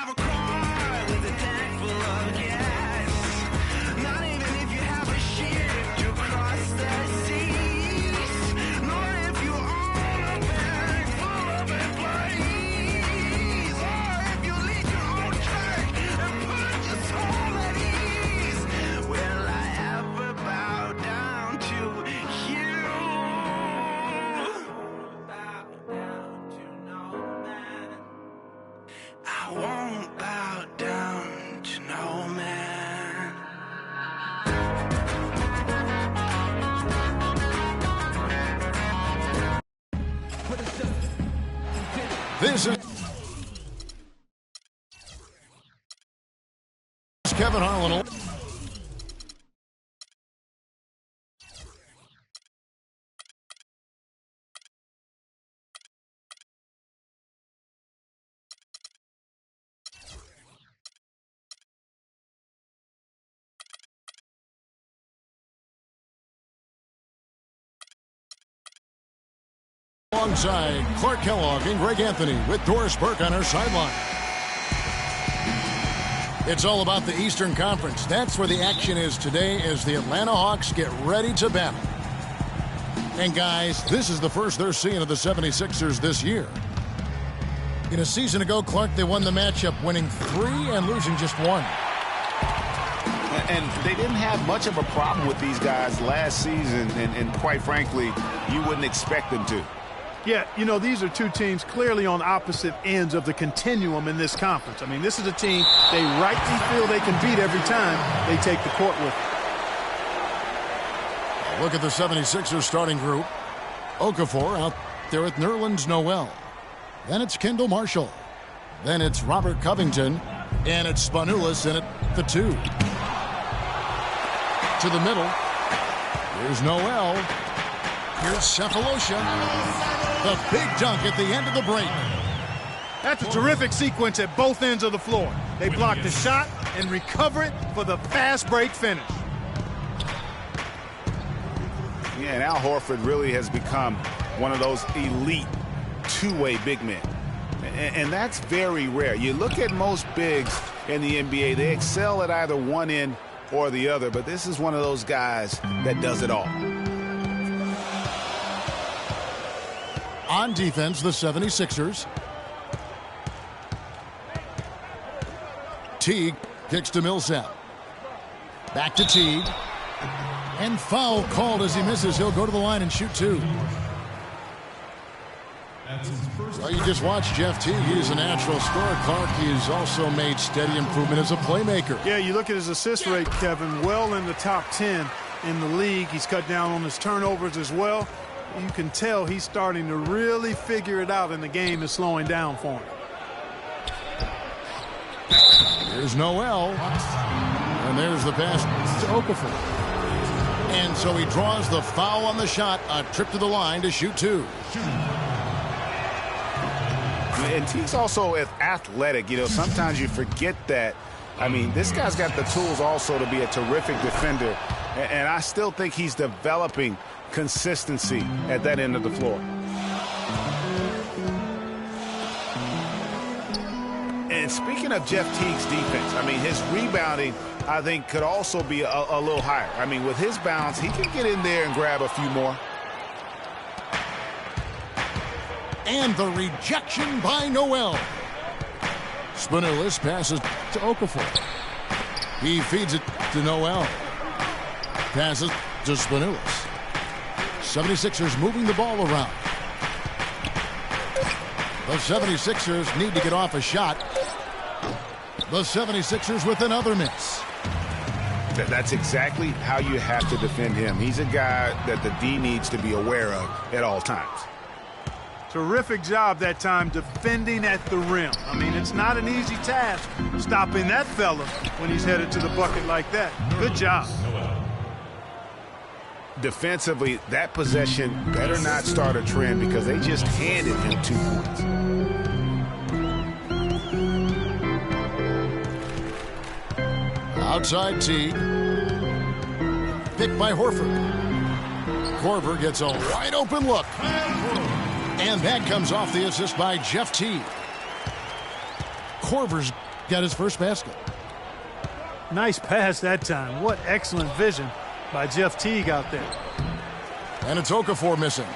have a car with a tank full of gas. Not even if you have a ship to cross the seas. Nor if you own a bag full of employees. Or if you lead your own church and put your soul at ease. Will I ever bow down to you? Bow down to no man. I won't bow down to no man. This is Kevin Harlan. Alongside Clark Kellogg and Greg Anthony with Doris Burke on her sideline. It's all about the Eastern Conference. That's where the action is today as the Atlanta Hawks get ready to battle. And guys, this is the first they're seeing of the 76ers this year. In a season ago, Clark, they won the matchup, winning 3 and losing just 1. And they didn't have much of a problem with these guys last season, and quite frankly, you wouldn't expect them to. Yeah, you know, these are two teams clearly on opposite ends of the continuum in this conference. I mean, this is a team they rightly feel they can beat every time they take the court with them. Look at the 76ers starting group. Okafor out there with Nerlens Noel. Then it's Kendall Marshall. Then it's Robert Covington. And it's Spanulis in at the 2. To the middle. Here's Noel. Here's Cephalosha. The big dunk at the end of the break. That's a terrific sequence at both ends of the floor. They block the shot and recover it for the fast break finish. Yeah, and Al Horford really has become one of those elite two-way big men. And that's very rare. You look at most bigs in the NBA, they excel at either one end or the other, but this is one of those guys that does it all. On defense, the 76ers. Teague kicks to Millsap. Back to Teague. And foul called as he misses. He'll go to the line and shoot 2. Well, you just watched Jeff Teague. He's a natural scorer. Clark, he's also made steady improvement as a playmaker. Yeah, you look at his assist rate, Kevin, well in the top 10 in the league. He's cut down on his turnovers as well. You can tell he's starting to really figure it out, and the game is slowing down for him. Here's Noel. And there's the pass to Okafor. And so he draws the foul on the shot. A trip to the line to shoot 2. And Teague's also athletic. You know, sometimes you forget that. I mean, this guy's got the tools also to be a terrific defender. And I still think he's developing consistency at that end of the floor. And speaking of Jeff Teague's defense, I mean, his rebounding, I think, could also be a little higher. I mean, with his bounce, he can get in there and grab a few more. And the rejection by Noel. Spanulis passes to Okafor. He feeds it to Noel. Passes to Spanulis. 76ers moving the ball around. The 76ers need to get off a shot. The 76ers with another miss. That's exactly how you have to defend him. He's a guy that the D needs to be aware of at all times. Terrific job that time defending at the rim. I mean, it's not an easy task stopping that fella when he's headed to the bucket like that. Good job. Defensively, that possession better not start a trend because they just handed him 2 points. Outside Teague. Picked by Horford. Korver gets a wide open look. And that comes off the assist by Jeff Teague. Korver's got his first basket. Nice pass that time. What excellent vision by Jeff Teague out there. And it's Okafor missing.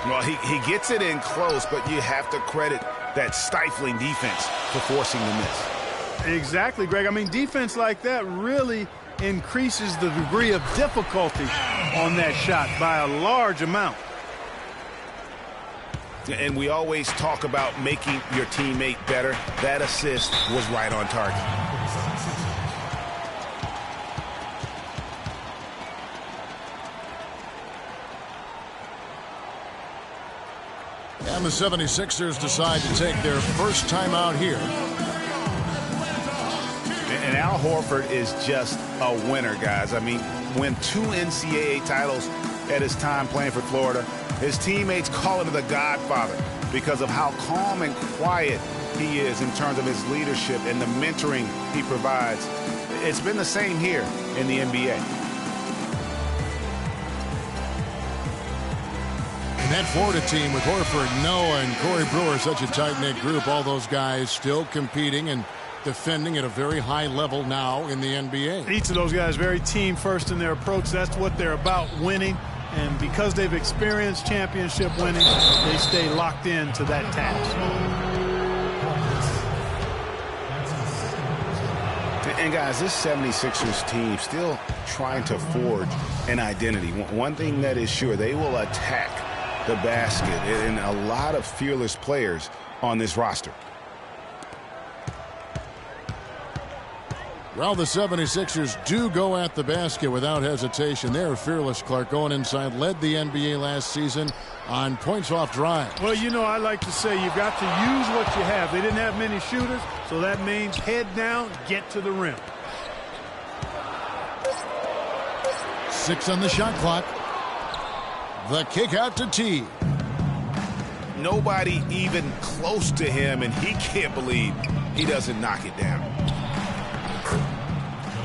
Well, he gets it in close, but you have to credit that stifling defense for forcing the miss. Exactly, Greg. I mean, defense like that really increases the degree of difficulty on that shot by a large amount. And we always talk about making your teammate better. That assist was right on target. And the 76ers decide to take their first time out here. And Al Horford is just a winner, guys. I mean, win 2 NCAA titles at his time playing for Florida. His teammates call him the Godfather because of how calm and quiet he is in terms of his leadership and the mentoring he provides. It's been the same here in the NBA. And that Florida team with Horford, Noah, and Corey Brewer, such a tight-knit group, all those guys still competing and defending at a very high level now in the NBA. Each of those guys very team first in their approach. That's what they're about, winning. And because they've experienced championship winning, they stay locked in to that task. And guys, this 76ers team still trying to forge an identity. One thing that is sure, they will attack the basket, and a lot of fearless players on this roster. Well, the 76ers do go at the basket without hesitation. They're fearless, Clark, going inside, led the NBA last season on points off drive. Well, you know, I like to say you've got to use what you have. They didn't have many shooters, so that means head down, get to the rim. 6 on the shot clock. The kick out to T. Nobody even close to him, and he can't believe he doesn't knock it down.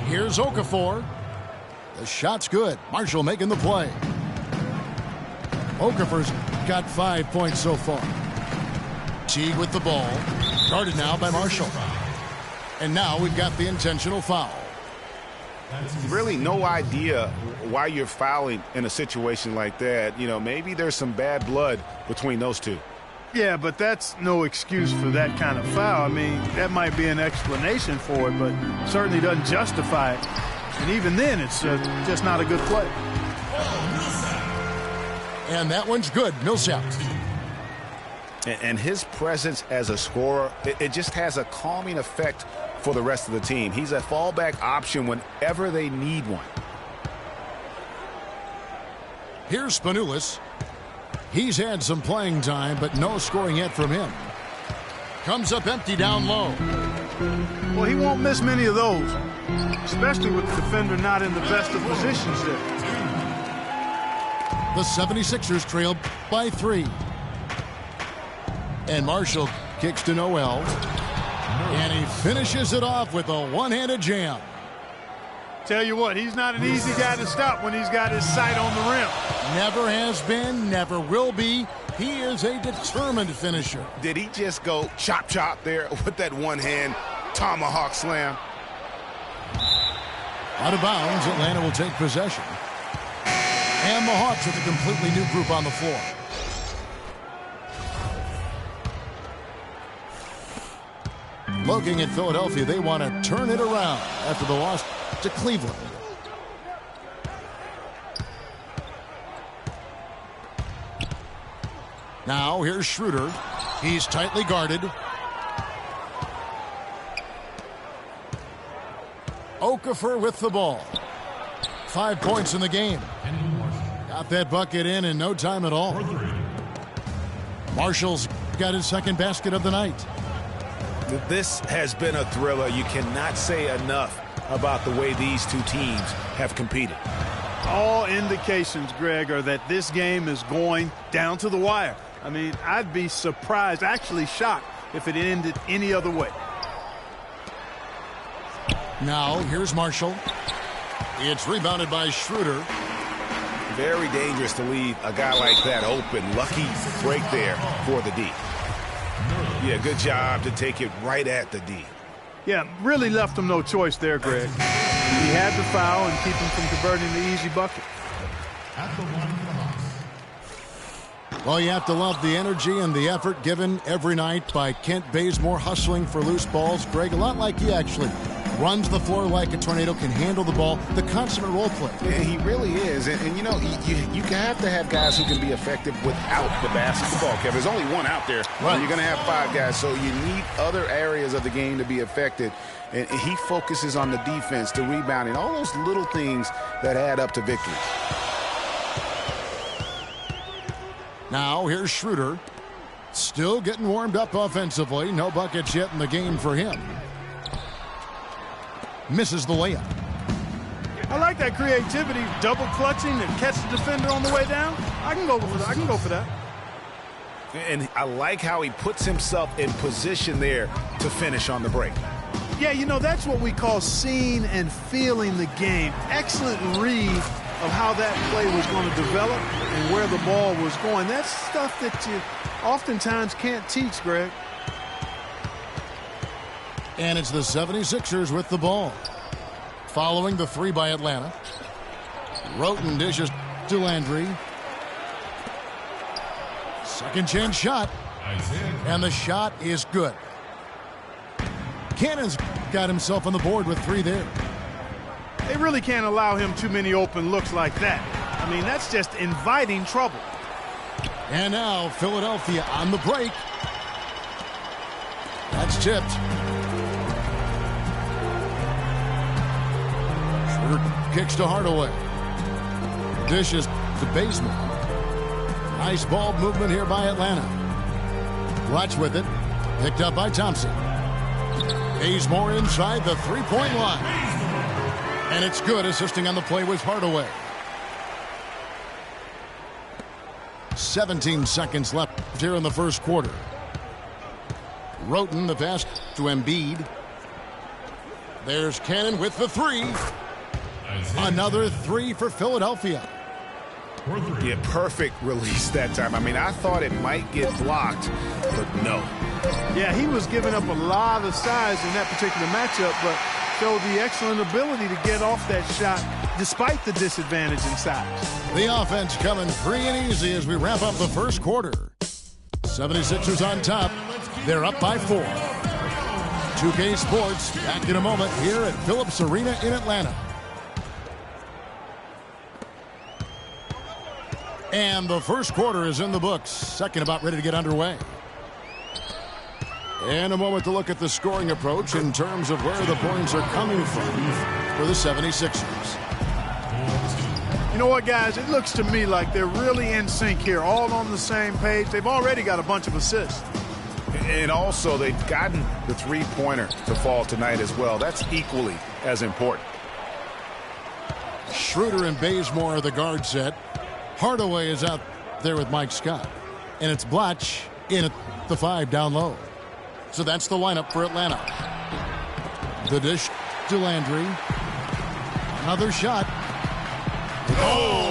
Here's Okafor. The shot's good. Marshall making the play. Okafor's got 5 points so far. Teague with the ball. Guarded now by Marshall. And now we've got the intentional foul. Really no idea why you're fouling in a situation like that. You know, maybe there's some bad blood between those two. Yeah, but that's no excuse for that kind of foul. I mean, that might be an explanation for it, but certainly doesn't justify it. And even then, it's just not a good play. And that one's good. Millsap. And his presence as a scorer, it just has a calming effect for the rest of the team. He's a fallback option whenever they need one. Here's Spanoulis. He's had some playing time, but no scoring yet from him. Comes up empty down low. Well, he won't miss many of those, especially with the defender not in the best of positions there. The 76ers trail by 3. And Marshall kicks to Noel. And he finishes it off with a one-handed jam. Tell you what, he's not an easy guy to stop when he's got his sight on the rim. Never has been, never will be. He is a determined finisher. Did he just go chop there with that one-hand tomahawk slam? Out of bounds, Atlanta will take possession. And the Hawks with a completely new group on the floor. Looking at Philadelphia, they want to turn it around after the loss to Cleveland. Now here's Schroeder. He's tightly guarded. Okafor with the ball. 5 points in the game. Got that bucket in no time at all. Marshall's got his second basket of the night. This has been a thriller. You cannot say enough about the way these two teams have competed. All indications, Greg, are that this game is going down to the wire. I mean, I'd be surprised, actually shocked, if it ended any other way. Now, here's Marshall. It's rebounded by Schroeder. Very dangerous to leave a guy like that open. Lucky break there for the D. Yeah, good job to take it right at the D. Yeah, really left him no choice there, Greg. He had to foul and keep him from converting the easy bucket. At the line for the Hawks. Well, you have to love the energy and the effort given every night by Kent Bazemore, hustling for loose balls. Greg, a lot like he actually runs the floor like a tornado, can handle the ball, the consummate role player. Yeah, he really is. And you know, you have to have guys who can be effective without the basketball, Kevin. There's only one out there. Right. You're going to have 5 guys, so you need other areas of the game to be effective. And he focuses on the defense, the rebounding, all those little things that add up to victory. Now, here's Schroeder. Still getting warmed up offensively. No buckets yet in the game for him. Misses the layup. I like that creativity, double clutching and catch the defender on the way down. I can go for that. And I like how he puts himself in position there to finish on the break. Yeah, you know, that's what we call seeing and feeling the game. Excellent read of how that play was going to develop and where the ball was going. That's stuff that you oftentimes can't teach, Greg. And it's the 76ers with the ball. Following the 3 by Atlanta. Roten dishes to Landry. Second chance shot. And the shot is good. Cannon's got himself on the board with 3 there. They really can't allow him too many open looks like that. I mean, that's just inviting trouble. And now Philadelphia on the break. That's tipped. Schroeder kicks to Hardaway. Dishes to Bazemore. Nice ball movement here by Atlanta. Watch with it. Picked up by Thompson. Bazemore inside the three-point line. And it's good, assisting on the play with Hardaway. 17 seconds left here in the first quarter. Roten the pass to Embiid. There's Cannon with the 3. Another 3 for Philadelphia. Yeah, perfect release that time. I mean, I thought it might get blocked, but no. Yeah, he was giving up a lot of size in that particular matchup, but showed the excellent ability to get off that shot despite the disadvantage in size. The offense coming free and easy as we wrap up the first quarter. 76ers on top. They're up by 4. 2K Sports back in a moment here at Phillips Arena in Atlanta. And the first quarter is in the books. Second about ready to get underway. And a moment to look at the scoring approach in terms of where the points are coming from for the 76ers. You know what, guys? It looks to me like they're really in sync here, all on the same page. They've already got a bunch of assists. And also, they've gotten the three-pointer to fall tonight as well. That's equally as important. Schroeder and Bazemore are the guard set. Hardaway is out there with Mike Scott. And it's Blatch in at the 5 down low. So that's the lineup for Atlanta. The dish to Landry. Another shot. Oh!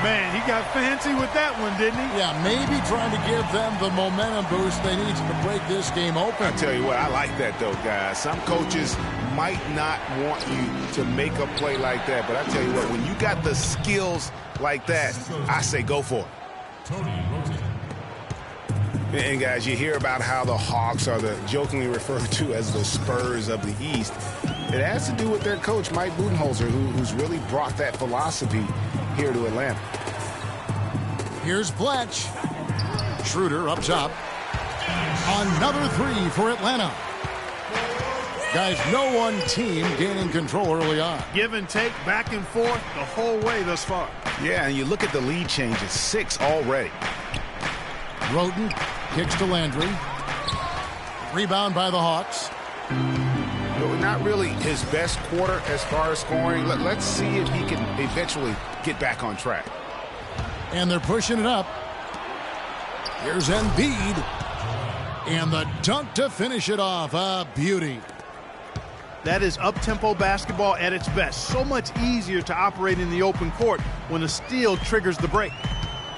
Man, he got fancy with that one, didn't he? Yeah, maybe trying to give them the momentum boost they need to break this game open. I tell you what, I like that, though, guys. Some coaches might not want you to make a play like that, but I tell you what, when you got the skills like that, I say go for it. And, guys, you hear about how the Hawks are the jokingly referred to as the Spurs of the East. It has to do with their coach, Mike Budenholzer, who's really brought that philosophy here to Atlanta. Here's Blatch. Schroeder up top. Another 3 for Atlanta. Guys, no one team gaining control early on. Give and take, back and forth, the whole way thus far. Yeah, and you look at the lead changes, 6 already. Roten kicks to Landry. Rebound by the Hawks. Not really his best quarter as far as scoring. Let's see if he can eventually get back on track. And they're pushing it up. Here's Embiid. And the dunk to finish it off. A beauty. That is up-tempo basketball at its best. So much easier to operate in the open court when a steal triggers the break.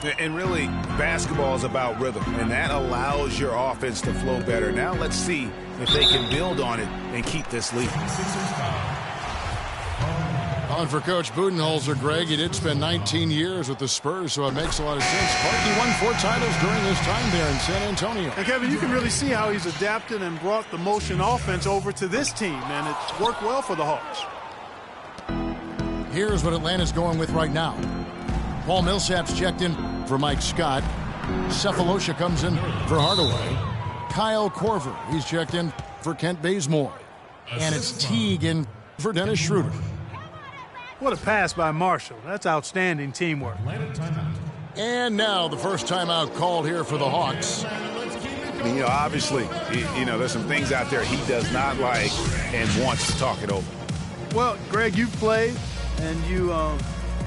And really, basketball is about rhythm, and that allows your offense to flow better. Now let's see if they can build on it and keep this lead. On for Coach Budenholzer, Greg. He did spend 19 years with the Spurs, so it makes a lot of sense. Clark, won 4 titles during his time there in San Antonio. And Kevin, you can really see how he's adapted and brought the motion offense over to this team, and it's worked well for the Hawks. Here's what Atlanta's going with right now. Paul Millsap's checked in for Mike Scott. Cephalosha comes in for Hardaway. Kyle Korver, he's checked in for Kent Bazemore. And it's Teague in for Dennis Schroeder. What a pass by Marshall. That's outstanding teamwork. And now the first timeout called here for the Hawks. I mean, obviously, there's some things out there he does not like and wants to talk it over. Well, Greg, you've played, and you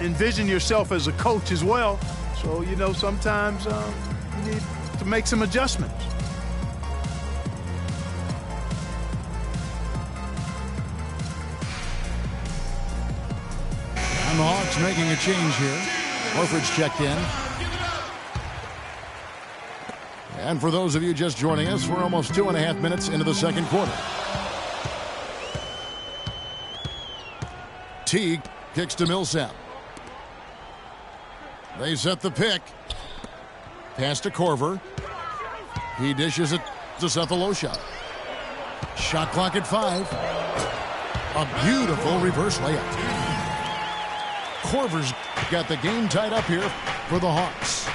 envision yourself as a coach as well. So, sometimes you need to make some adjustments. And the Hawks making a change here. Horford's checked in. And for those of you just joining us, we're almost 2.5 minutes into the second quarter. Teague kicks to Millsap. They set the pick. Pass to Korver. He dishes it to Cephalosha. Shot clock at 5. A beautiful reverse layup. Korver's got the game tied up here for the Hawks.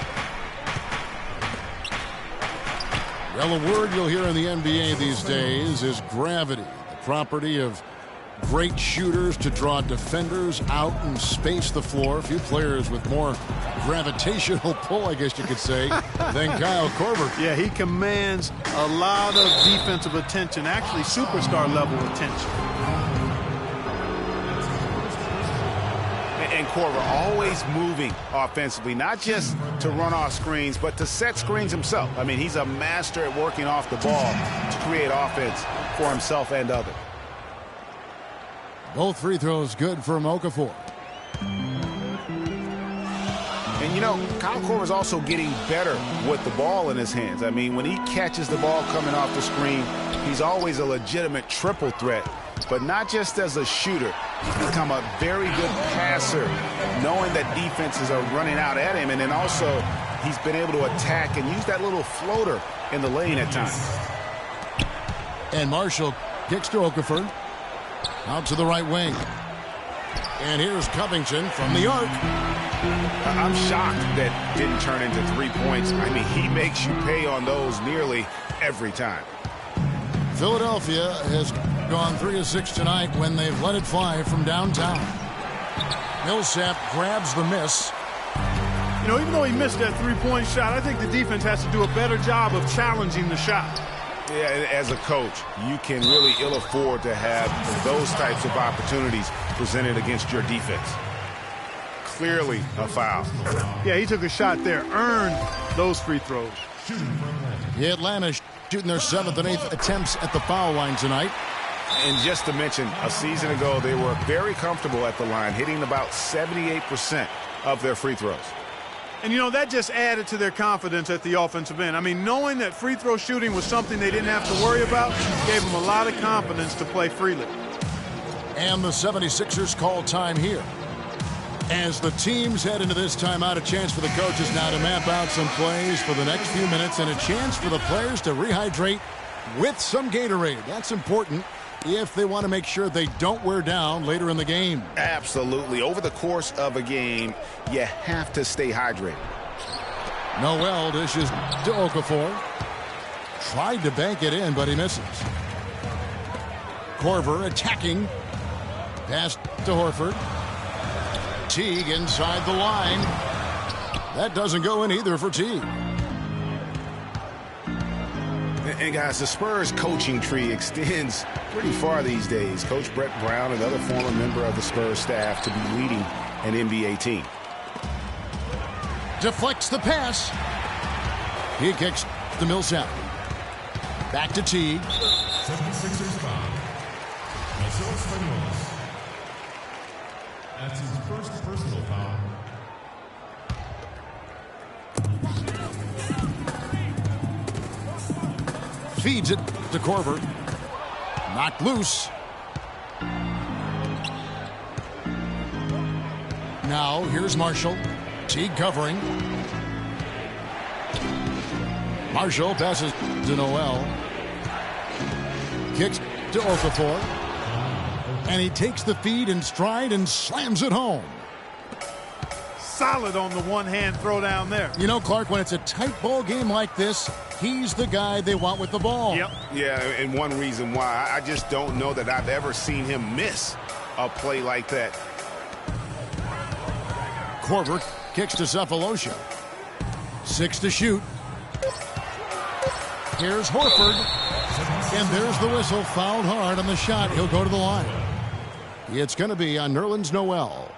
Well, a word you'll hear in the NBA these days is gravity, the property of great shooters to draw defenders out and space the floor. A few players with more gravitational pull, I guess you could say, than Kyle Korver. Yeah, he commands a lot of defensive attention, actually superstar level attention. And Korver always moving offensively, not just to run off screens, but to set screens himself. I mean, he's a master at working off the ball to create offense for himself and others. Both free throws good for Okafor. And, Kyle Korver's also getting better with the ball in his hands. I mean, when he catches the ball coming off the screen, he's always a legitimate triple threat. But not just as a shooter, he's become a very good passer, knowing that defenses are running out at him. And then also, he's been able to attack and use that little floater in the lane at times. And Marshall kicks to Okafor. Out to the right wing. And here's Covington from the arc. I'm shocked that didn't turn into 3 points. I mean, he makes you pay on those nearly every time. Philadelphia has gone 3 of 6 tonight when they've let it fly from downtown. Millsap grabs the miss. Even though he missed that three-point shot, I think the defense has to do a better job of challenging the shot. Yeah, as a coach, you can really ill afford to have those types of opportunities presented against your defense. Clearly a foul. Yeah, he took a shot there, earned those free throws. The Atlanta shooting their 7th and 8th attempts at the foul line tonight. And just to mention, a season ago, they were very comfortable at the line, hitting about 78% of their free throws. And, that just added to their confidence at the offensive end. I mean, knowing that free throw shooting was something they didn't have to worry about gave them a lot of confidence to play freely. And the 76ers call time here. As the teams head into this timeout, a chance for the coaches now to map out some plays for the next few minutes and a chance for the players to rehydrate with some Gatorade. That's important if they want to make sure they don't wear down later in the game. Absolutely. Over the course of a game, you have to stay hydrated. Noel dishes to Okafor. Tried to bank it in, but he misses. Korver attacking. Pass to Horford. Teague inside the line. That doesn't go in either for Teague. And guys, the Spurs coaching tree extends pretty far these days. Coach Brett Brown, another former member of the Spurs staff, to be leading an NBA team. Deflects the pass. He kicks to Millsap. Back to Teague. 76ers foul. That's his first personal foul. Feeds it to Korver. Knocked loose. Now, here's Marshall. Teague covering. Marshall passes to Noel. Kicks to Okafor. And he takes the feed in stride and slams it home. Solid on the one-hand throw down there. You know, Clark, when it's a tight ball game like this, he's the guy they want with the ball. Yep. Yeah, and one reason why, I just don't know that I've ever seen him miss a play like that. Korver kicks to Cephalosha. 6 to shoot. Here's Horford. And there's the whistle. Fouled hard on the shot. He'll go to the line. It's going to be on Nerlens Noel.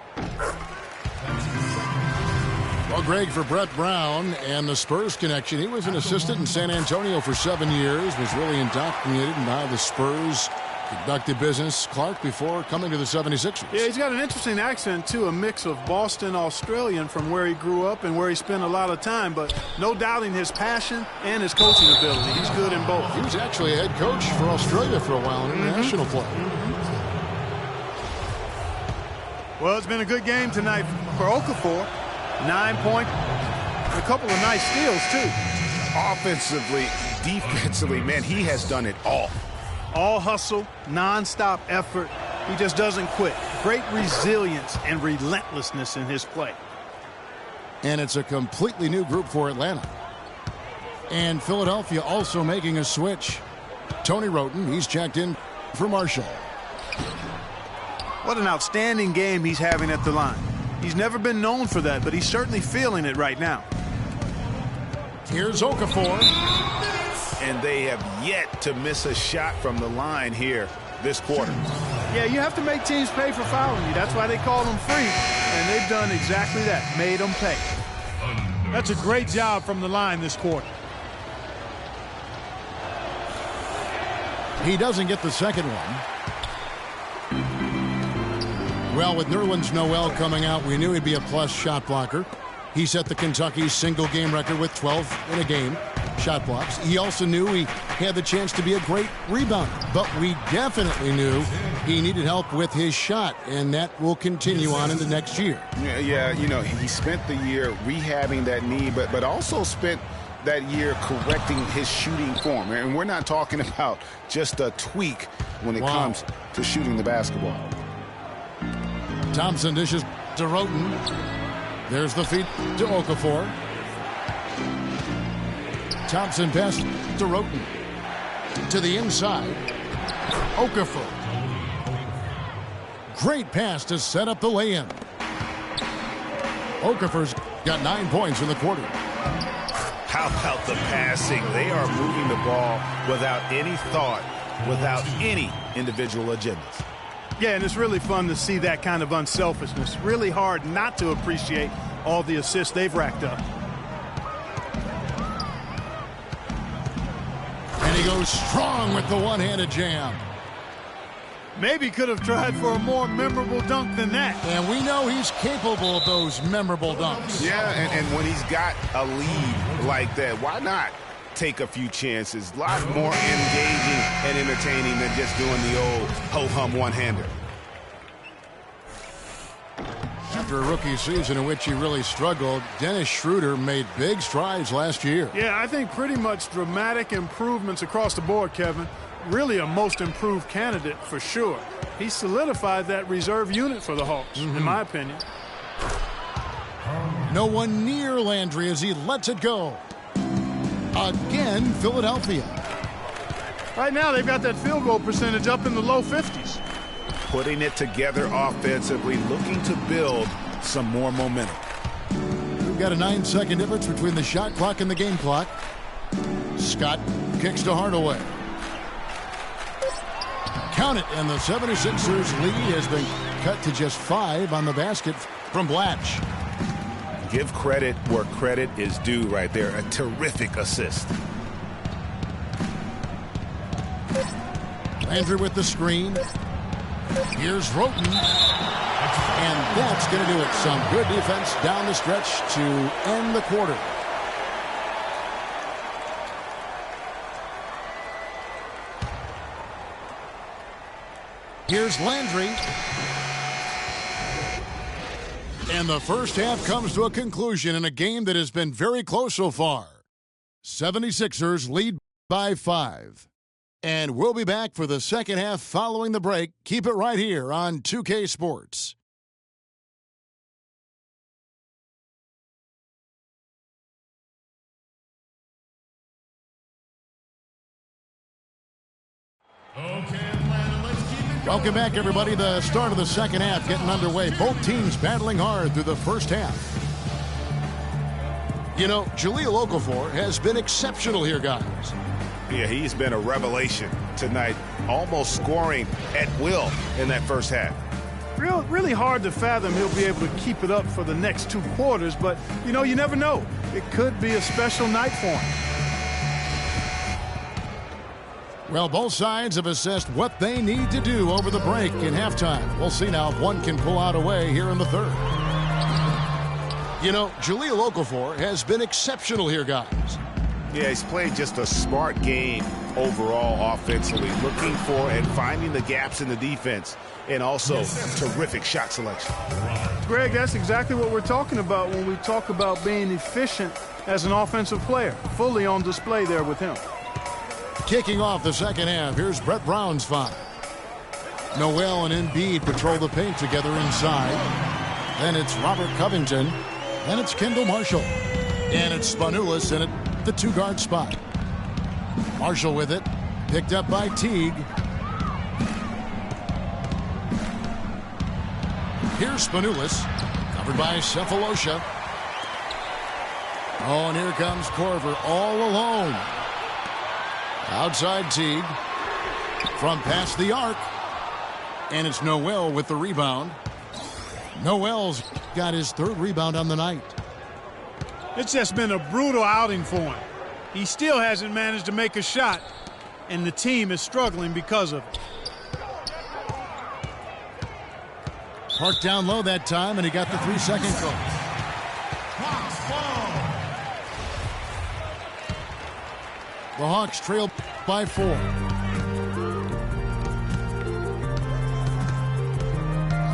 Well, Greg, for Brett Brown and the Spurs connection, he was an assistant in San Antonio for 7 years, was really indoctrinated in how the Spurs conducted business, Clark, before coming to the 76ers. Yeah, he's got an interesting accent, too, a mix of Boston Australian from where he grew up and where he spent a lot of time, but no doubting his passion and his coaching ability. He's good in both. He was actually a head coach for Australia for a while in international play. Well, it's been a good game tonight for Okafor. 9 points, a couple of nice steals, too. Offensively, defensively, man, he has done it all. All hustle, non-stop effort. He just doesn't quit. Great resilience and relentlessness in his play. And it's a completely new group for Atlanta. And Philadelphia also making a switch. Tony Roten, he's checked in for Marshall. What an outstanding game he's having at the line. He's never been known for that, but he's certainly feeling it right now. Here's Okafor. And they have yet to miss a shot from the line here this quarter. Yeah, you have to make teams pay for fouling you. That's why they call them free. And they've done exactly that, made them pay. That's a great job from the line this quarter. He doesn't get the second one. Well, with Nerlens Noel coming out, we knew he'd be a plus shot blocker. He set the Kentucky single game record with 12 in a game shot blocks. He also knew he had the chance to be a great rebounder, but we definitely knew he needed help with his shot, and that will continue on into next year. Yeah, you know, he spent the year rehabbing that knee, but also spent that year correcting his shooting form. And we're not talking about just a tweak when it comes to shooting the basketball. Thompson dishes to Roten. There's the feed to Okafor. Thompson passes to Roten. To the inside. Okafor. Great pass to set up the lay-in. Okafor's got 9 points in the quarter. How about the passing? They are moving the ball without any thought, without any individual agendas. Yeah, and it's really fun to see that kind of unselfishness. Really hard not to appreciate all the assists they've racked up. And he goes strong with the one-handed jam. Maybe could have tried for a more memorable dunk than that. And we know he's capable of those memorable dunks. Yeah, and when he's got a lead like that, why not take a few chances? A lot more engaging and entertaining than just doing the old ho-hum one-hander. After a rookie season in which he really struggled, Dennis Schroeder made big strides last year. Yeah, I think pretty much dramatic improvements across the board, Kevin. Really a most improved candidate for sure. He solidified that reserve unit for the Hawks, in my opinion. No one near Landry as he lets it go. Again, Philadelphia. Right now, they've got that field goal percentage up in the low 50s. Putting it together offensively, looking to build some more momentum. We've got a 9-second difference between the shot clock and the game clock. Scott kicks to Hardaway. Count it, and the 76ers lead has been cut to just 5 on the basket from Blatch. Give credit where credit is due right there. A terrific assist. Landry with the screen. Here's Roten. And that's going to do it. Some good defense down the stretch to end the quarter. Here's Landry. And the first half comes to a conclusion in a game that has been very close so far. 76ers lead by 5. And we'll be back for the second half following the break. Keep it right here on 2K Sports. Okay, Atlanta, let's keep it going. Welcome back, everybody. The start of the second half getting underway. Both teams battling hard through the first half. You know, Jahlil Okafor has been exceptional here, guys. Yeah, he's been a revelation tonight, almost scoring at will in that first half. Really hard to fathom he'll be able to keep it up for the next 2 quarters, but, you know, you never know. It could be a special night for him. Well, both sides have assessed what they need to do over the break in halftime. We'll see now if one can pull out a way here in the third. You know, Jahlil Okafor has been exceptional here, guys. Yeah, he's played just a smart game overall offensively, looking for and finding the gaps in the defense, and also terrific shot selection. Greg, that's exactly what we're talking about when we talk about being efficient as an offensive player. Fully on display there with him. Kicking off the second half, here's Brett Brown's five. Noel and Embiid patrol the paint together inside. Then it's Robert Covington. Then it's Kendall Marshall. And it's Spanulis in at the 2-guard spot. Marshall with it. Picked up by Teague. Here's Spanulis. Covered by Cephalosha. Oh, and here comes Korver all alone. Outside Teague. From past the arc. And it's Noel with the rebound. Noel's got his 3rd rebound on the night. It's just been a brutal outing for him. He still hasn't managed to make a shot, and the team is struggling because of it. Parked down low that time, and he got the 3-second call. The Hawks trail by 4.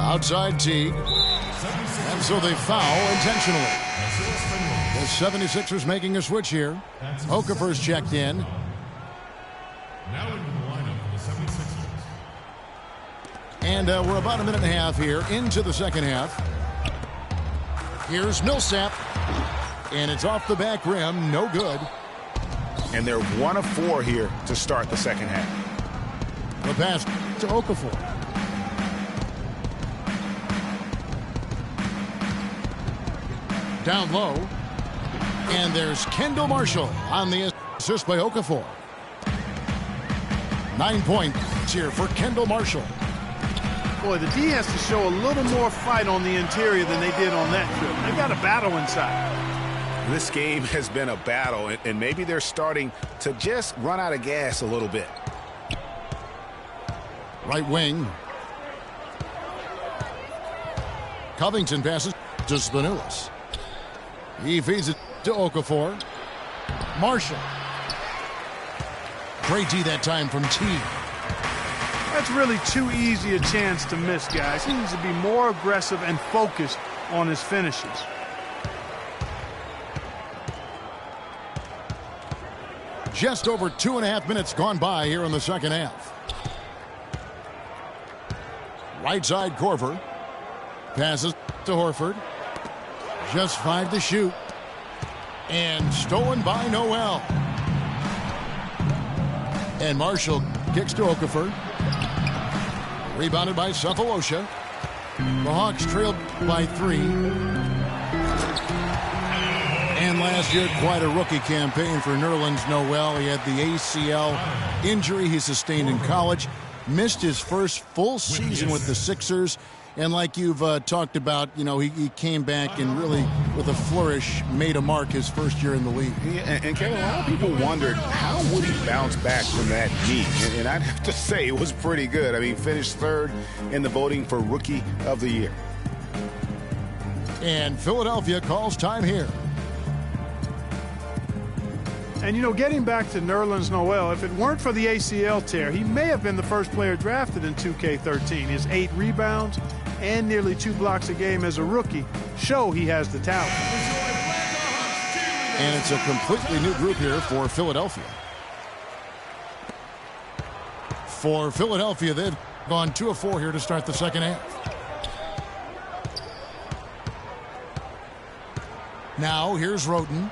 Outside Teague. And so they foul intentionally. The 76ers making a switch here. Okafor's checked in. Now in the lineup for the 76ers. And we're about a minute and a half here into the second half. Here's Millsap. And it's off the back rim. No good. And they're 1 of 4 here to start the second half. The pass to Okafor. Down low. And there's Kendall Marshall on the assist by Okafor. 9 points here for Kendall Marshall. Boy, the D has to show a little more fight on the interior than they did on that trip. They got a battle inside. This game has been a battle, and maybe they're starting to just run out of gas a little bit. Right wing. Covington passes to Spanulis. He feeds it to Okafor. Marshall. Great D that time from T. That's really too easy a chance to miss, guys. He needs to be more aggressive and focused on his finishes. Just over 2.5 minutes gone by here in the second half. Right side Korver. Passes to Horford. Just 5 to shoot. And stolen by Noel. And Marshall kicks to Okafor. Rebounded by Cephalosha. The Hawks trailed by 3. And last year, quite a rookie campaign for Nerlens Noel. He had the ACL injury he sustained in college. Missed his first full season with the Sixers. And like you've talked about, you know, he came back and really, with a flourish, made a mark his first year in the league. Yeah, and Kevin, a lot of people wondered how would he bounce back from that knee. And I'd have to say it was pretty good. I mean, finished 3rd in the voting for Rookie of the Year. And Philadelphia calls time here. And, you know, getting back to Nerlens Noel, if it weren't for the ACL tear, he may have been the first player drafted in 2K13. His 8 rebounds and nearly 2 blocks a game as a rookie show he has the talent. And it's a completely new group here for Philadelphia. For Philadelphia, they've gone 2 of 4 here to start the second half. Now here's Roten,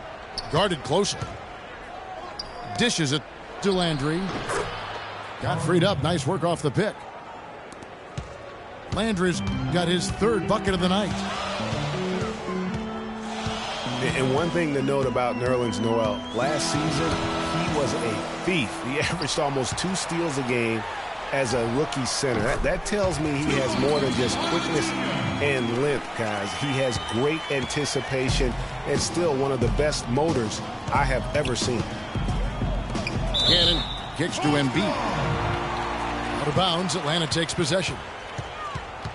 guarded closely. Dishes it to Landry. Got freed up. Nice work off the pick. Landry's got his 3rd bucket of the night. And one thing to note about Nerlens Noel, last season, he was a thief. He averaged almost 2 steals a game as a rookie center. That tells me he has more than just quickness and length, guys. He has great anticipation and still one of the best motors I have ever seen. Cannon kicks to Embiid. Out of bounds, Atlanta takes possession.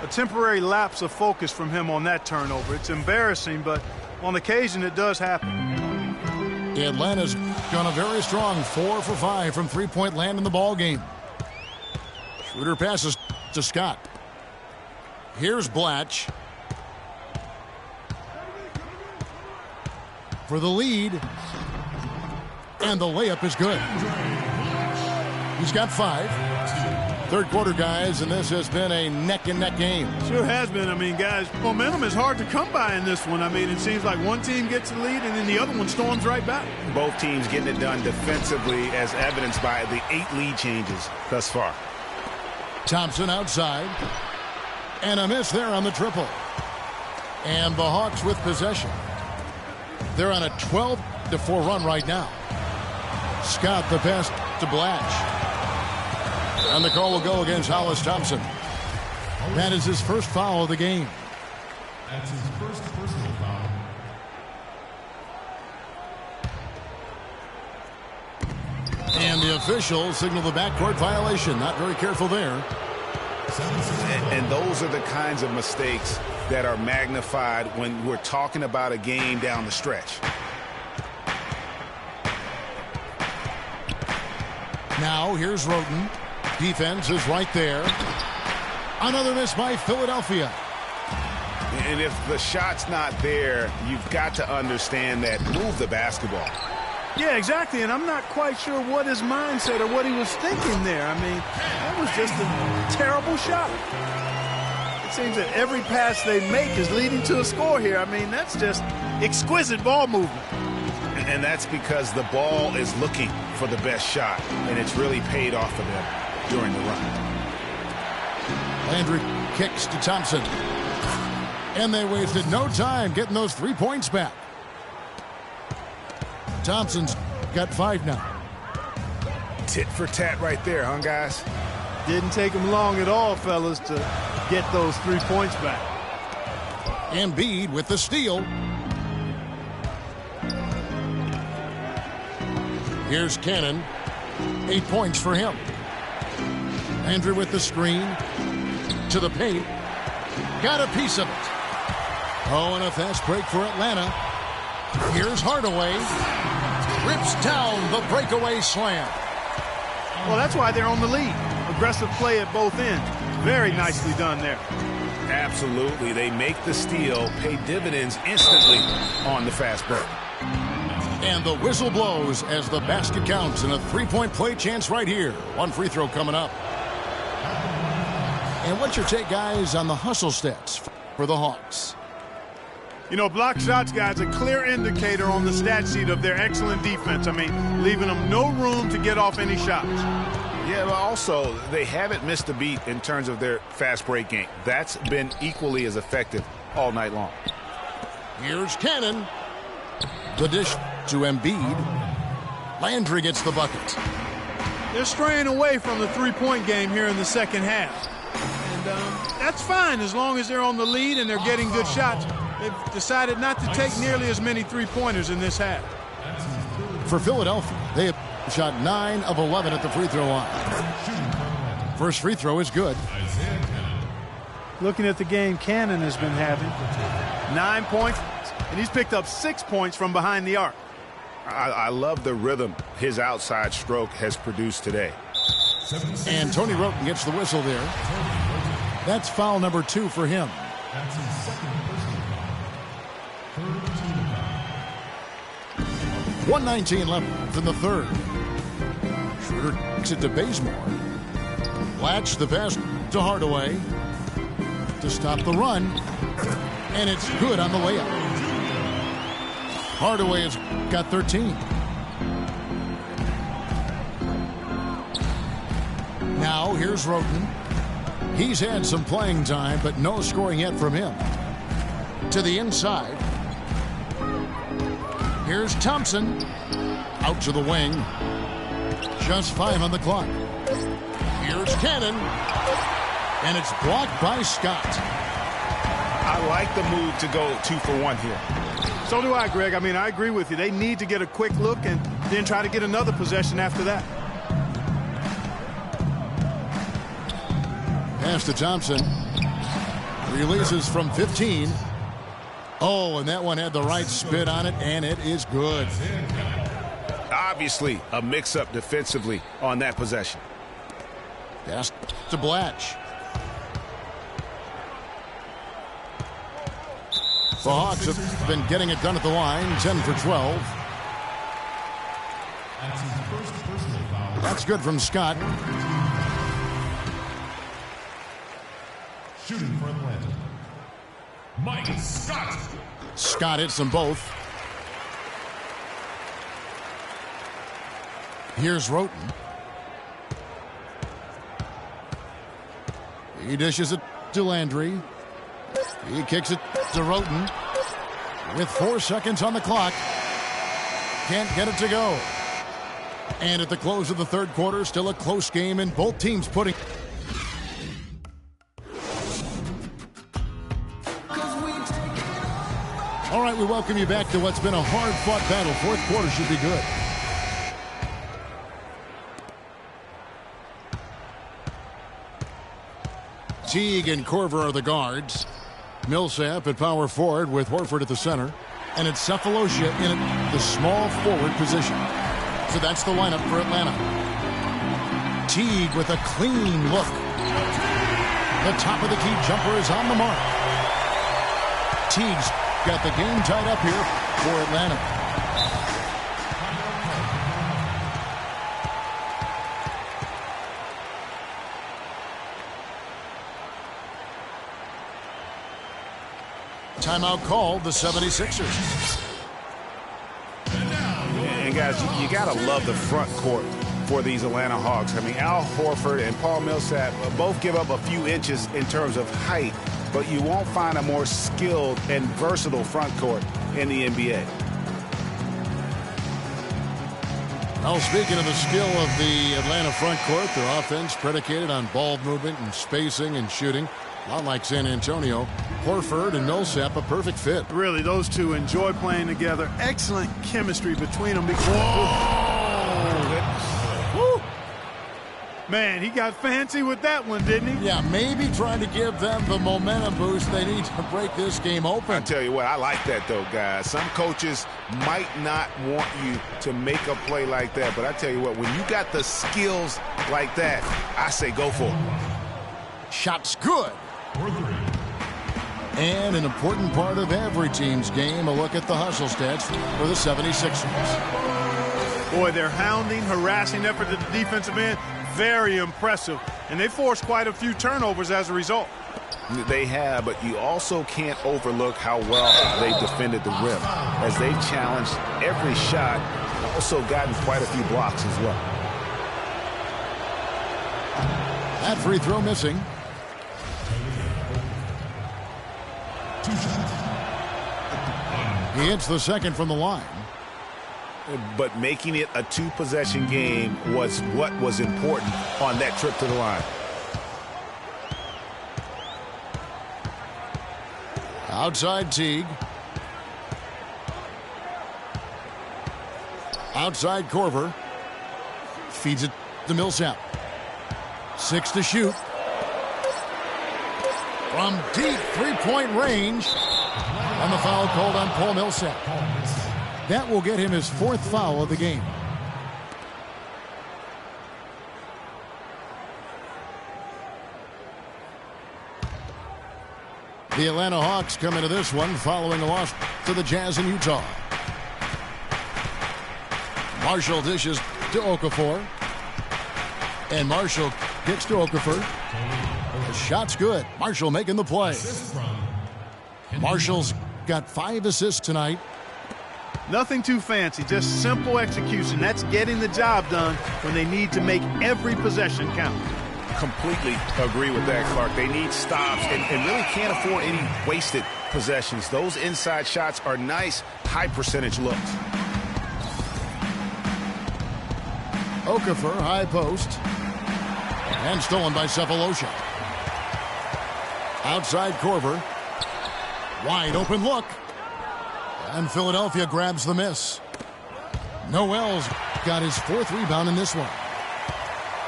A temporary lapse of focus from him on that turnover. It's embarrassing, but on occasion it does happen. Atlanta's gone a very strong 4 for 5 from three-point land in the ball game. Schroeder passes to Scott. Here's Blatch. For the lead. And the layup is good. He's got 5. Third quarter, guys, and this has been a neck-and-neck game. Sure has been. I mean, guys, momentum is hard to come by in this one. I mean, it seems like one team gets the lead and then the other one storms right back. Both teams getting it done defensively as evidenced by the 8 lead changes thus far. Thompson outside. And a miss there on the triple. And the Hawks with possession. They're on a 12-4 run right now. Scott the pass to Blatch. And the call will go against Hollis Thompson. That is his first foul of the game. That's his first personal foul. And the officials signal the backcourt violation. Not very careful there. And those are the kinds of mistakes that are magnified when we're talking about a game down the stretch. Now here's Roten. Defense is right there. Another miss by Philadelphia. And if the shot's not there, you've got to understand that. Move the basketball. Yeah, exactly, and I'm not quite sure what his mindset or what he was thinking there. I mean, that was just a terrible shot. It seems that every pass they make is leading to a score here. I mean, that's just exquisite ball movement. And that's because the ball is looking for the best shot, and it's really paid off for them during the run. Landry kicks to Thompson. And they wasted no time getting those 3 points back. Thompson's got 5 now. Tit for tat right there, huh, guys? Didn't take him long at all, fellas, to get those 3 points back. Embiid with the steal. Here's Cannon. 8 points for him. Andrew with the screen. To the paint. Got a piece of it. Oh, and a fast break for Atlanta. Here's Hardaway. Rips down the breakaway slam. Well, that's why they're on the lead. Aggressive play at both ends. Very nicely done there. Absolutely. They make the steal, pay dividends instantly on the fast break. And the whistle blows as the basket counts and a 3-point play chance right here. 1 free throw coming up. And what's your take, guys, on the hustle stats for the Hawks? You know, block shots, guys, a clear indicator on the stat sheet of their excellent defense. I mean, leaving them no room to get off any shots. Yeah, but also, they haven't missed a beat in terms of their fast break game. That's been equally as effective all night long. Here's Cannon. The dish to Embiid. Landry gets the bucket. They're straying away from the three-point game here in the second half. And that's fine as long as they're on the lead and they're getting good shots. They've decided not to take nearly as many three-pointers in this half. For Philadelphia, they have shot 9 of 11 at the free throw line. First free throw is good. Looking at the game Cannon has been having, 9 points, and he's picked up 6 points from behind the arc. I love the rhythm his outside stroke has produced today. And Tony Roten gets the whistle there. That's foul number 2 for him. That's his second personal foul. Third team foul. 1:19 left in the third. Schroeder takes it to Bazemore. Latch the pass to Hardaway to stop the run. And it's good on the layup. Hardaway has got 13. Now here's Roten. He's had some playing time, but no scoring yet from him. To the inside. Here's Thompson. Out to the wing. Just 5 on the clock. Here's Cannon. And it's blocked by Scott. I like the move to go 2 for 1 here. So do I, Greg. I mean, I agree with you. They need to get a quick look and then try to get another possession after that. Pass to Thompson. Releases from 15. Oh, and that one had the right spin on it, and it is good. Obviously, a mix-up defensively on that possession. Pass to Blatch. The Hawks have been getting it done at the line, 10 for 12. That's his first personal foul. That's good from Scott. Shooting for Atlanta. Mike Scott. Scott hits them both. Here's Roten. He dishes it to Landry. He kicks it to Roten. With 4 seconds on the clock. Can't get it to go. And at the close of the third quarter, still a close game, and both teams putting... All right, we welcome you back to what's been a hard-fought battle. Fourth quarter should be good. Teague and Korver are the guards. Millsap at power forward with Horford at the center. And it's Cephalosha in the small forward position. So that's the lineup for Atlanta. Teague with a clean look. The top of the key jumper is on the mark. Teague's got the game tied up here for Atlanta. Timeout called, the 76ers. And guys, you got to love the front court for these Atlanta Hawks. I mean, Al Horford and Paul Millsap both give up a few inches in terms of height, but you won't find a more skilled and versatile front court in the NBA. Well, speaking of the skill of the Atlanta front court, their offense predicated on ball movement and spacing and shooting. A lot like San Antonio. Horford and Millsap, a perfect fit. Really, those two enjoy playing together. Excellent chemistry between them. Woo. Man, he got fancy with that one, didn't he? Yeah, maybe trying to give them the momentum boost they need to break this game open. I tell you what, I like that, though, guys. Some coaches might not want you to make a play like that, but I tell you what, when you got the skills like that, I say go for it. Shot's good. And an important part of every team's game, a look at the hustle stats for the 76ers. Boy, their hounding, harassing effort at the defensive end, very impressive. And they forced quite a few turnovers as a result. They have, but you also can't overlook how well they defended the rim as they challenged every shot, also gotten quite a few blocks as well. That free throw missing. He hits the second from the line. But making it a two-possession game was what was important on that trip to the line. Outside Teague. Outside Korver. Feeds it to Millsap. 6 to shoot. From deep three-point range. And the foul called on Paul Millsap. That will get him his 4th foul of the game. The Atlanta Hawks come into this one following a loss to the Jazz in Utah. Marshall dishes to Okafor. And Marshall kicks to Okafor. The shot's good. Marshall making the play. Marshall's got 5 assists tonight. Nothing too fancy, just simple execution. That's getting the job done when they need to make every possession count. Completely agree with that, Clark. They need stops and really can't afford any wasted possessions. Those inside shots are nice, high-percentage looks. Okafor, high post. And stolen by Cephalosha. Outside Korver. Wide open look. And Philadelphia grabs the miss. Noel's got his 4th rebound in this one.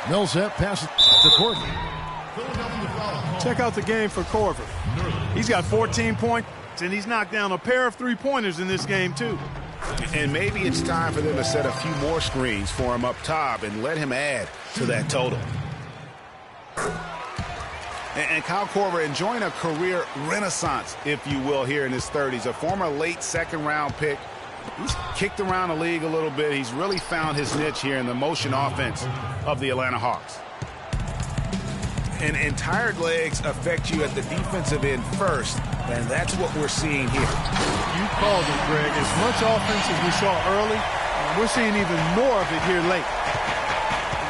Millsap passes to Korver. Check out the game for Korver. He's got 14 points, and he's knocked down a pair of 3-pointers in this game, too. And maybe it's time for them to set a few more screens for him up top and let him add to that total. And Kyle Korver enjoying a career renaissance, if you will, here in his 30s. A former late 2nd-round pick. He's kicked around the league a little bit. He's really found his niche here in the motion offense of the Atlanta Hawks. And tired legs affect you at the defensive end first, and that's what we're seeing here. You called it, Greg. As much offense as we saw early, we're seeing even more of it here late.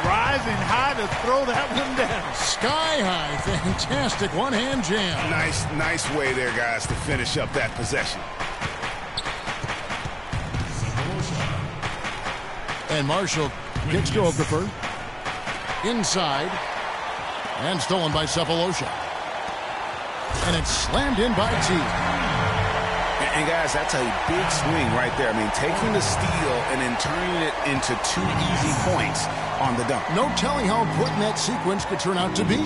Rising high to throw that one down. Sky high. Fantastic one-hand jam. Nice way there, guys, to finish up that possession. And Marshall kicks to Okafor. Inside. And stolen by Cephalosha. And it's slammed in by T. And guys, that's a big swing right there. I mean, taking the steal and then turning it into 2 easy points on the dunk. No telling how important that sequence could turn out to be.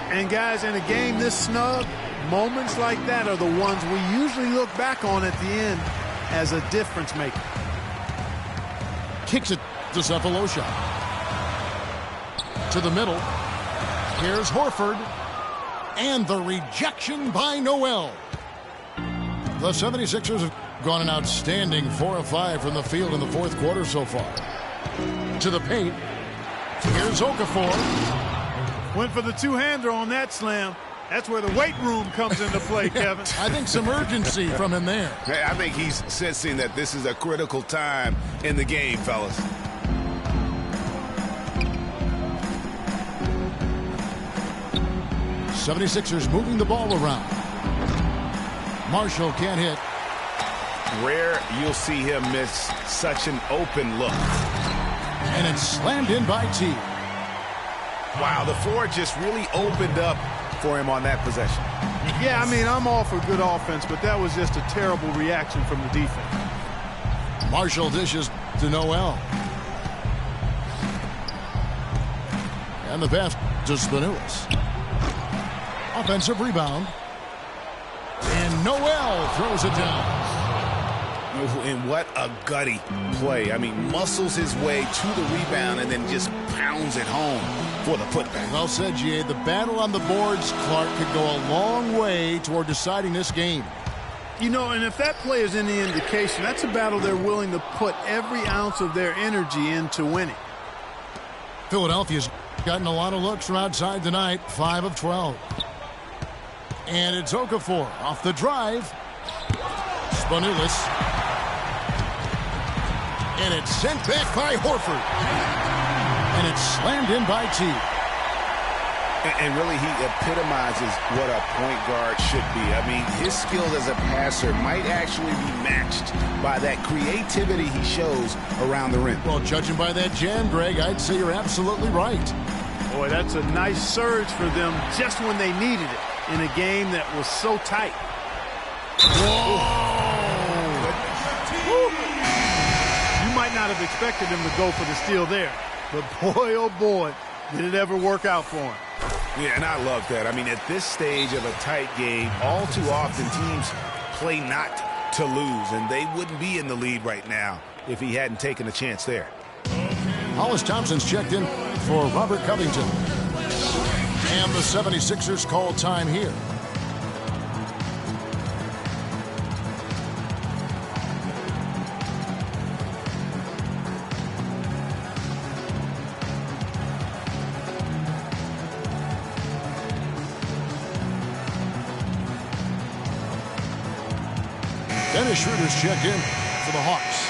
And guys, in a game this snug, moments like that are the ones we usually look back on at the end as a difference maker. Kicks it to Cephalosha. To the middle. Here's Horford. And the rejection by Noel. The 76ers have gone an outstanding 4 of 5 from the field in the 4th quarter so far. To the paint. Here's Okafor. Went for the 2-hander on that slam. That's where the weight room comes into play, Kevin. I think some urgency from him there. I think he's sensing that this is a critical time in the game, fellas. '76ers moving the ball around. Marshall can't hit. Rare you'll see him miss such an open look. And it's slammed in by T. Wow, the floor just really opened up for him on that possession. Yeah, I mean, I'm all for good offense, but that was just a terrible reaction from the defense. Marshall dishes to Noel. And the pass to Spanulis. Offensive rebound. And Noel throws it down. And what a gutty play. I mean, muscles his way to the rebound and then just pounds it home for the putback. Well said, G.A. The battle on the boards, Clark, could go a long way toward deciding this game. You know, and if that play is any indication, that's a battle they're willing to put every ounce of their energy into winning. Philadelphia's gotten a lot of looks from outside tonight, 5 of 12. And it's Okafor off the drive. Spanulis. And it's sent back by Horford. And it's slammed in by T. And really, he epitomizes what a point guard should be. I mean, his skills as a passer might actually be matched by that creativity he shows around the rim. Well, judging by that jam, Greg, I'd say you're absolutely right. Boy, that's a nice surge for them just when they needed it in a game that was so tight. Whoa! You might not have expected him to go for the steal there, but boy, oh boy, did it ever work out for him. Yeah, and I love that. I mean, at this stage of a tight game, all too often teams play not to lose, and they wouldn't be in the lead right now if he hadn't taken a chance there. Hollis Thompson's checked in for Robert Covington. And the 76ers call time here. Dennis Schroeder's checked in for the Hawks.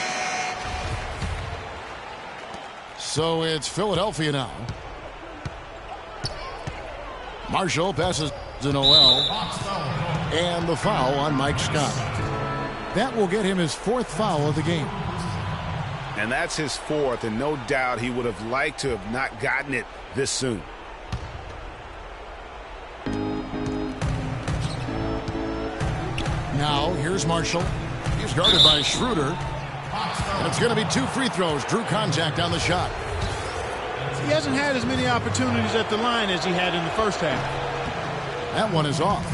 So it's Philadelphia now. Marshall passes to Noel. And the foul on Mike Scott. That will get him his 4th foul of the game. And that's his 4th, and no doubt he would have liked to have not gotten it this soon. Now, here's Marshall. He's guarded by Schroeder. And it's going to be 2 free throws. Drew contact on the shot. He hasn't had as many opportunities at the line as he had in the first half. That one is off.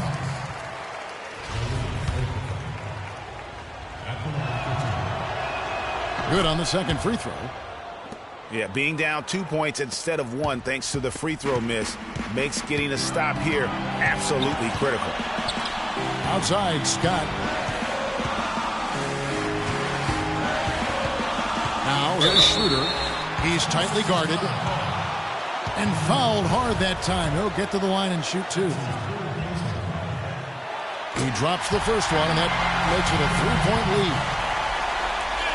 Good on the second free throw. Yeah, being down 2 points instead of 1 thanks to the free throw miss makes getting a stop here absolutely critical. Outside, Scott. Now here's Schroeder. He's tightly guarded. And fouled hard that time. He'll get to the line and shoot 2. He drops the first one, and that makes it a 3-point lead.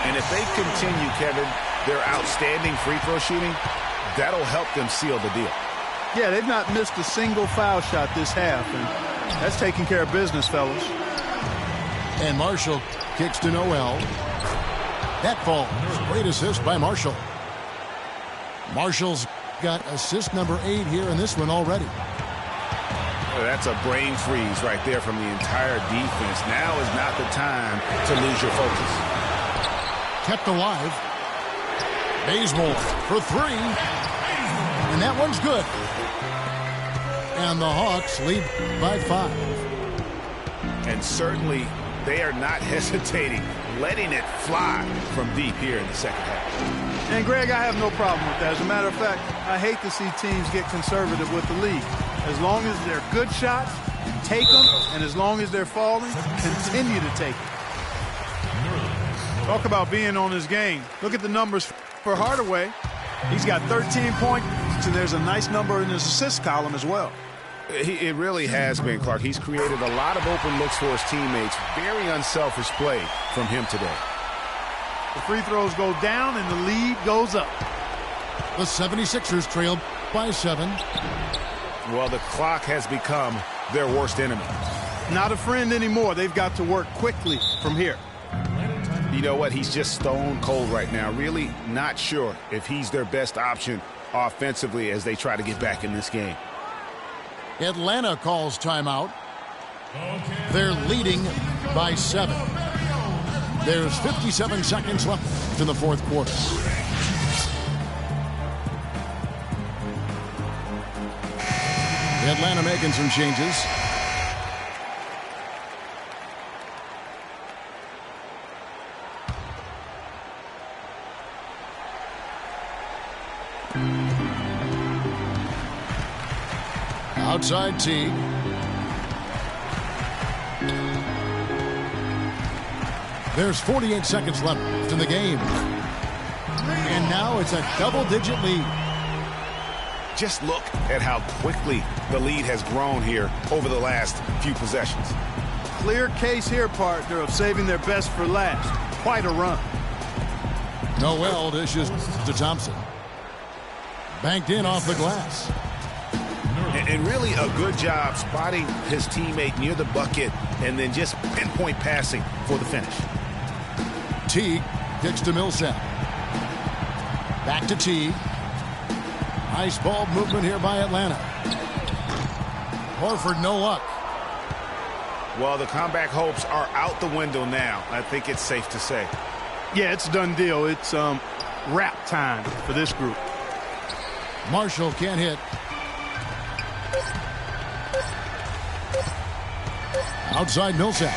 And if they continue, Kevin, their outstanding free throw shooting, that'll help them seal the deal. Yeah, they've not missed a single foul shot this half, and that's taking care of business, fellas. And Marshall kicks to Noel. That falls. Great assist by Marshall. Marshall's got assist number 8 here in this one already. That's a brain freeze right there from the entire defense. Now is not the time to lose your focus. Kept alive. Bazemore for 3. And that one's good. And the Hawks lead by 5. And certainly they are not hesitating, letting it fly from deep here in the second half. And, Greg, I have no problem with that. As a matter of fact, I hate to see teams get conservative with the lead. As long as they're good shots, take them. And as long as they're falling, continue to take them. Talk about being on his game. Look at the numbers for Hardaway. He's got 13 points, and there's a nice number in his assist column as well. It really has been, Clark. He's created a lot of open looks for his teammates. Very unselfish play from him today. The free throws go down, and the lead goes up. The 76ers trail by 7. Well, the clock has become their worst enemy. Not a friend anymore. They've got to work quickly from here. You know what? He's just stone cold right now. Really not sure if he's their best option offensively as they try to get back in this game. Atlanta calls timeout. They're leading by 7. There's 57 seconds left in the 4th quarter. Atlanta making some changes. Outside Teague. There's 48 seconds left in the game. And now it's a double-digit lead. Just look at how quickly the lead has grown here over the last few possessions. Clear case here, partner, of saving their best for last. Quite a run. Noel dishes to Thompson. Banked in off the glass. And really a good job spotting his teammate near the bucket and then just pinpoint passing for the finish. Teague kicks to Millsap. Back to Teague. Nice ball movement here by Atlanta. Horford, no luck. Well, the comeback hopes are out the window now. I think it's safe to say. Yeah, it's a done deal. It's wrap time for this group. Marshall can't hit. Outside Millsap.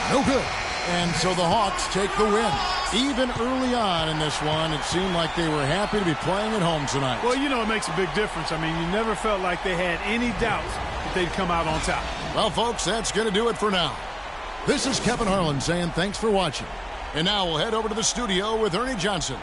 No good. And so the Hawks take the win. Even early on in this one, it seemed like they were happy to be playing at home tonight. Well, you know, it makes a big difference. I mean, you never felt like they had any doubts that they'd come out on top. Well, folks, that's going to do it for now. This is Kevin Harlan saying thanks for watching. And now we'll head over to the studio with Ernie Johnson.